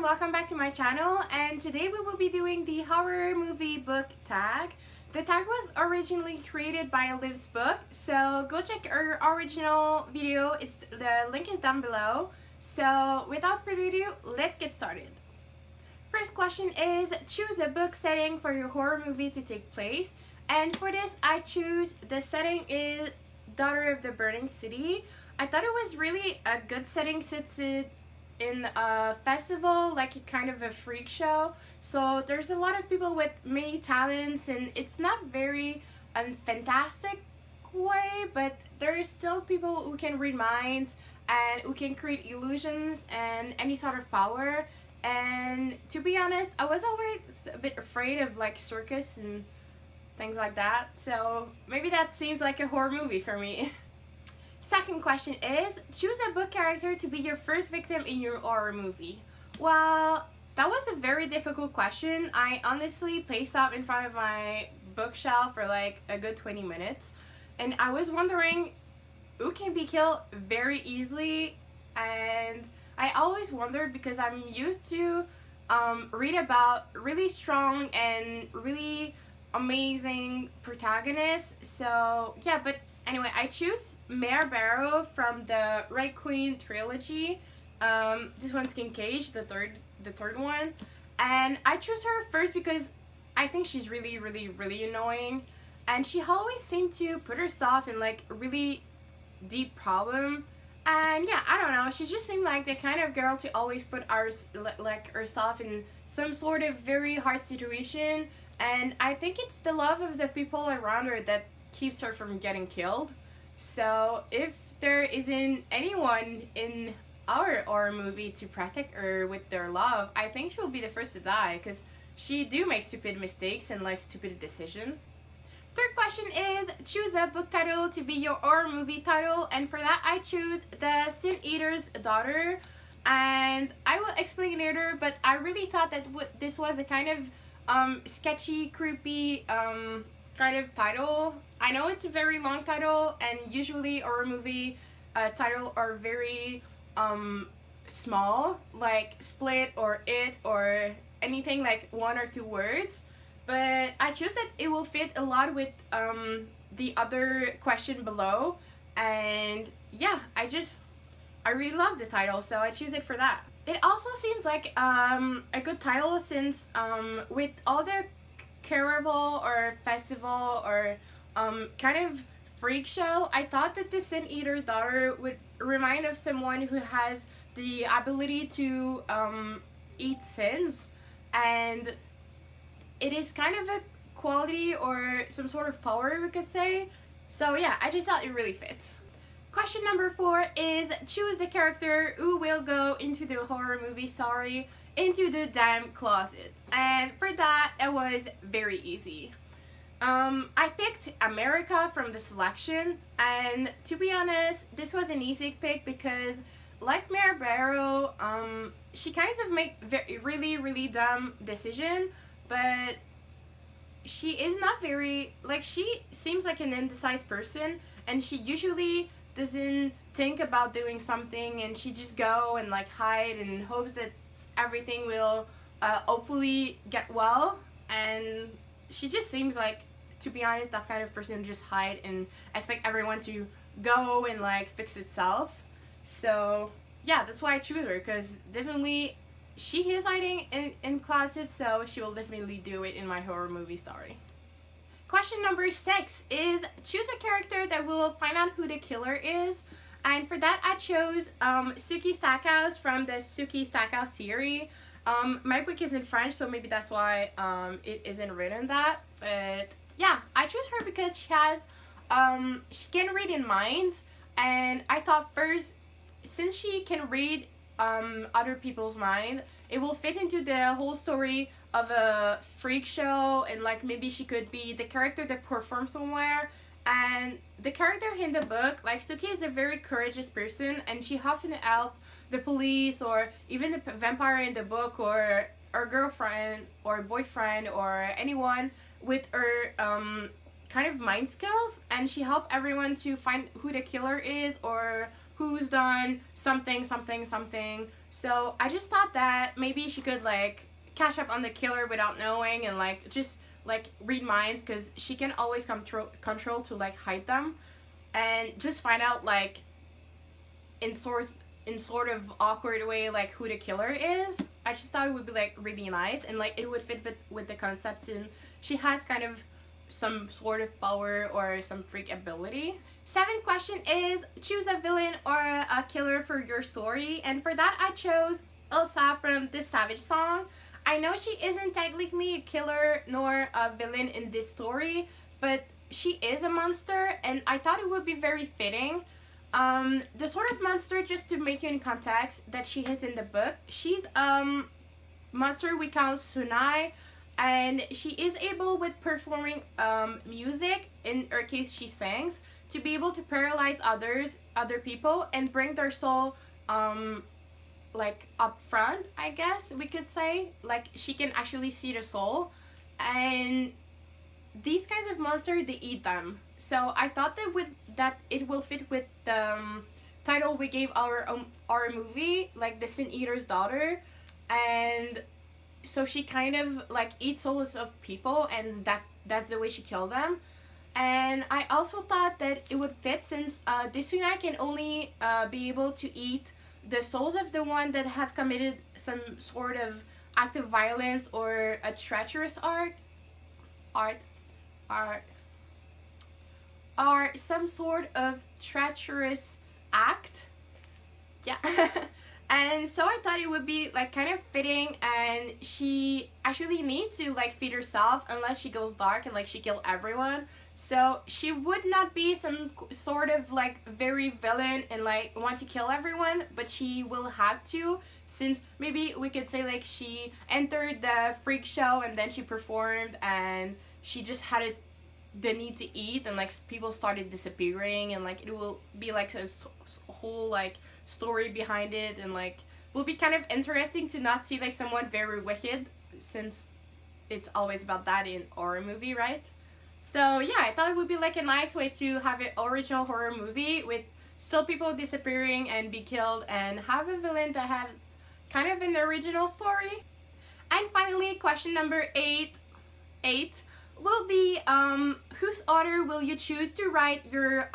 welcome back to my channel, and today we will be doing the horror movie book tag. The tag was originally created by Liv's book, so go check her original video. The link is down below. So without further ado, let's get started. First question is, choose a book setting for your horror movie to take place. And for this, I choose the setting is Daughter of the Burning City. I thought it was really a good setting since it in a festival, like a kind of a freak show. So there's a lot of people with many talents, and it's not very fantastic way, but there's still people who can read minds and who can create illusions and any sort of power. And to be honest, I was always a bit afraid of like circus and things like that, so maybe that seems like a horror movie for me. Second question is, choose a book character to be your first victim in your horror movie. Well, that was a very difficult question. I honestly paced up in front of my bookshelf for like a good 20 minutes, and I was wondering who can be killed very easily. And I always wondered because I'm used to read about really strong and really amazing protagonists. So yeah, but anyway, I choose Mare Barrow from the Red Queen trilogy. This one's Kincaid, the third one, and I choose her first because I think she's really, really, really annoying, and she always seemed to put herself in like a really deep problem. And yeah, I don't know, she just seemed like the kind of girl to always put herself in some sort of very hard situation. And I think it's the love of the people around her that keeps her from getting killed. So if there isn't anyone in our horror movie to protect her with their love, I think she'll be the first to die, because she do make stupid mistakes and like stupid decisions. Third question is, choose a book title to be your horror movie title, and for that I choose The Sin Eater's Daughter. And I will explain later, but I really thought that this was a kind of sketchy, creepy kind of title. I know it's a very long title, and usually horror movie title are very small, like Split or It or anything like 1 or 2 words. But I choose that it will fit a lot with the other question below. And yeah, I really love the title, so I choose it for that. It also seems like a good title since with all the carnival or festival or kind of freak show, I thought that the Sin Eater Daughter would remind of someone who has the ability to eat sins, and it is kind of a quality or some sort of power, we could say. So yeah, I just thought it really fits. Question number 4 is, choose the character who will go into the horror movie story into the damn closet. And for that, it was very easy. I picked America from the selection, and to be honest, this was an easy pick because like Mare Barrow, she kind of make really, really dumb decision, but she is not very, like, she seems like an indecisive person, and she usually doesn't think about doing something, and she just go and like hide and hopes that everything will hopefully get well. And she just seems like, to be honest, that kind of person who just hide and expect everyone to go and like fix itself. So yeah, that's why I choose her, because definitely she is hiding in closets, so she will definitely do it in my horror movie story. Question number 6 is, choose a character that will find out who the killer is. And for that, I chose Sookie Stackhouse from the Sookie Stackhouse series. My book is in French, so maybe that's why it isn't written that. But yeah, I chose her because she has she can read in minds, and I thought first, since she can read other people's mind, it will fit into the whole story of a freak show, and like maybe she could be the character that performs somewhere. And the character in the book, like Sookie, is a very courageous person, and she often helps the police or even the vampire in the book, or her girlfriend or boyfriend or anyone with her kind of mind skills, and she helped everyone to find who the killer is or who's done something So I just thought that maybe she could like catch up on the killer without knowing, and like just like read minds, because she can always control to like hide them, and just find out like in sort of awkward way like who the killer is. I just thought it would be like really nice, and like it would fit with the concept, and she has kind of some sort of power or some freak ability. Seventh question is choose a villain or a killer for your story, and for that I chose Elsa from the Savage song. I know she isn't technically a killer nor a villain in this story, but she is a monster, and I thought it would be very fitting. The sort of monster, just to make you in context, that she is in the book, she's monster we call Sunai, and she is able with performing music, in her case she sings, to be able to paralyze other people and bring their soul like up front, I guess we could say. Like she can actually see the soul, and these kinds of monsters, they eat them. So I thought that it will fit with the title we gave our movie, like the Sin Eater's Daughter, and so she kind of like eats souls of people, and that's the way she killed them. And I also thought that it would fit, since the Sunai can only be able to eat the souls of the one that have committed some sort of act of violence or a treacherous art or some sort of treacherous act. Yeah. And so I thought it would be like kind of fitting, and she actually needs to like feed herself unless she goes dark and like she kill everyone. So she would not be some sort of like very villain and like want to kill everyone, but she will have to, since maybe we could say like she entered the freak show and then she performed and she just had the need to eat, and like people started disappearing, and like it will be like a whole like story behind it, and like will be kind of interesting to not see like someone very wicked, since it's always about that in horror movie, right? So yeah, I thought it would be like a nice way to have an original horror movie with still people disappearing and be killed, and have a villain that has kind of an original story. And finally, question number eight will be whose author will you choose to write your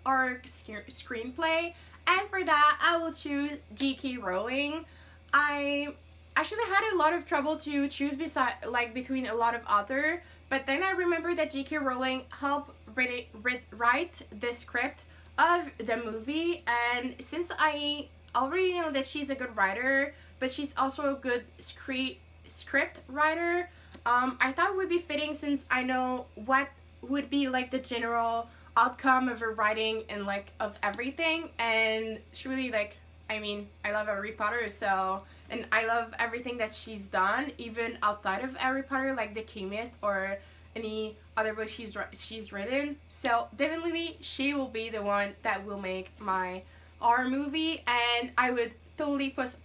screenplay? And for that, I will choose J.K. Rowling. I actually had a lot of trouble to choose between a lot of authors, but then I remember that J.K. Rowling helped write the script of the movie, and since I already know that she's a good writer, but she's also a good script writer, I thought it would be fitting, since I know what would be like the general outcome of her writing and like of everything. And she really like, I mean, I love Harry Potter, so, and I love everything that she's done even outside of Harry Potter, like The Alchemist or any other book she's written. So definitely she will be the one that will make my horror movie, and I would totally put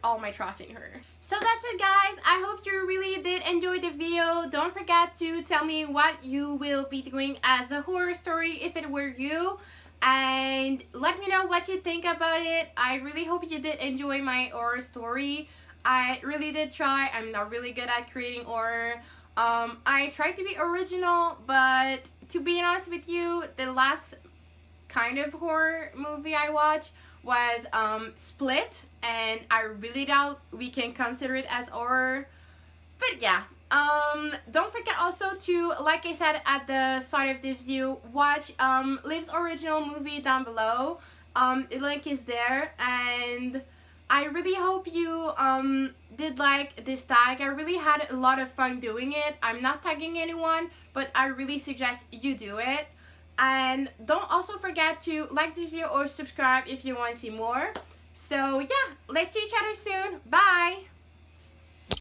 all my trust in her. So that's it, guys. I hope you really did enjoy the video. Don't forget to tell me what you will be doing as a horror story if it were you, and let me know what you think about it. I really hope you did enjoy my horror story. I really did try. I'm not really good at creating horror. I tried to be original, but to be honest with you, the last kind of horror movie I watched was Split, and I really doubt we can consider it as horror. But yeah, don't forget also to, like I said at the start of this video, watch Liv's original movie down below. The link is there, and I really hope you did like this tag. I really had a lot of fun doing it. I'm not tagging anyone, but I really suggest you do it. And don't also forget to like this video or subscribe if you want to see more. So yeah, let's see each other soon. Bye!